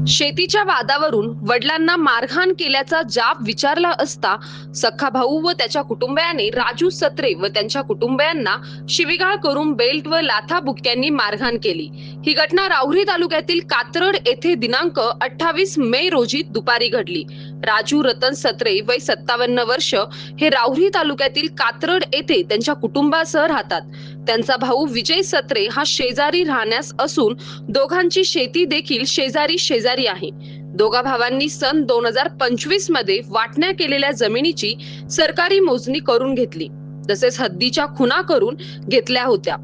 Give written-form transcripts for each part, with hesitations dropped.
शेतीच्या वादावरून वडिलांना मारहाण केल्याचा जाब विचारला असता सख्खा भाऊ व त्याच्या कुटुंबियाने राजू सत्रे व त्यांच्या कुटुंबियांना शिवीगाळ करून बेल्ट व लाथाबुक्क्यांनी मारहाण केली। ही घटना राहुरी तालुक्यातील कात्रड येथे दिनांक 28 मे रोजी दुपारी घडली। राजू रतन सत्रे वय 57 वर्ष हे राहुरी तालुक्यातील कात्रड येथे त्यांच्या कुटुंबासह राहतात। त्यांचा भाऊ विजय सत्रे हा शेजारी राहण्यास असून दोघांची शेती देखील शेजारी आहे। दोघा भावांनी सन 2025 मध्ये वाटण्या केलेल्या जमिनीची सरकारी मोजणी करून घेतली, तसेच हद्दीच्या खुणा करून घेतल्या होत्या।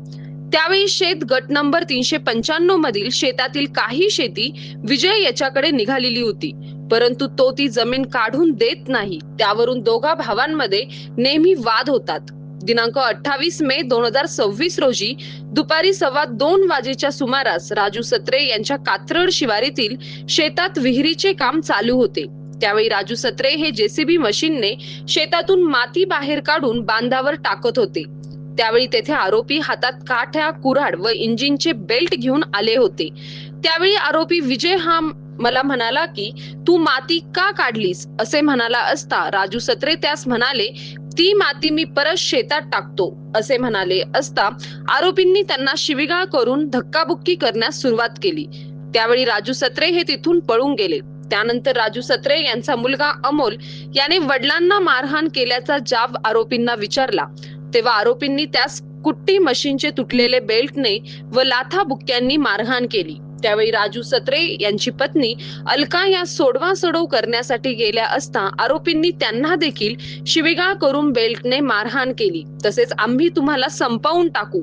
त्यावेळी शेत गट नंबर 395 मधील शेतातील काही शेती विजय याच्याकडे निघालेली होती, परंतु तो ती जमीन काढून देत नाही। त्यावरून दोघा भावांमध्ये नेहमी वाद होतात। दिनांक 28 मे 2026 रोजी दुपारी 2:15 वाजेच्या सुमारास राजू सत्रे यांच्या कात्रड शिवारीतील शेतात विहिरीचे काम चालू होते। त्यावेळी राजू सत्रे हे जेसीबी मशीनने शेतातून माती बाहेर काढून बांधावर टाकत होते। त्यावेळी तेथे आरोपी हातात काठ्या, कुऱ्हाड व इंजिनचे बेल्ट घेऊन आले होते। त्यावेळी आरोपी विजय हा मला म्हणाला की तू माती का काढलीस असे म्हणाला असता राजू सत्रे त्यास म्हणाले, ती माती मी परत शेतात टाकतो असे म्हणाले असता आरोपींनी त्यांना शिवीगाळ करून धक्काबुक्की करण्यास सुरुवात केली। त्यावेळी राजू सत्रे हे तिथून पळून गेले। त्यानंतर राजू सत्रे यांचा मुलगा अमोल याने वडिलांना मारहाण केल्याचा जाब आरोपींना विचारला, तेव्हा आरोपींनी त्यास कुट्टी मशीनचे तुटलेले बेल्टने व लाथाबुक्क्यांनी मारहाण केली। त्यावेळी राजू सत्रे यांची पत्नी अलका या सोडवासोडव करण्यासाठी गेल्या असता आरोपींनी त्यांना देखील शिवीगाळ करून बेल्टने मारहाण केली। तसेच आम्ही तुम्हाला संपवून टाकू,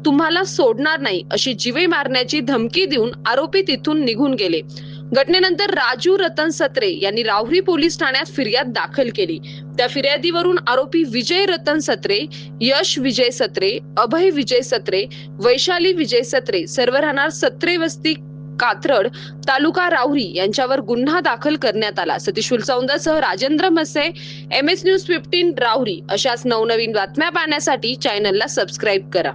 तुम्हाला सोडणार नाही अशी जीवे मारण्याची धमकी देऊन आरोपी तिथून निघून गेले। घटनेनंतर राजू रतन सत्रे यांनी राहुरी पोलीस ठाण्यात फिर्याद दाखल केली। त्या फिर्यादीवरून आरोपी विजय रतन सत्रे, यश विजय सत्रे, अभय विजय सत्रे, वैशाली विजय सत्रे सर्व राहणार सत्रे वस्ती कात्रड तालुका राहुरी यांच्यावर गुन्हा दाखल करण्यात आला। सतीश फुलसौंदसह राजेंद्र मसे, MS न्यूज 15 राहुरी अशाच नवनवीन बातम्या पाहण्यासाठी चॅनलला सबस्क्राईब करा।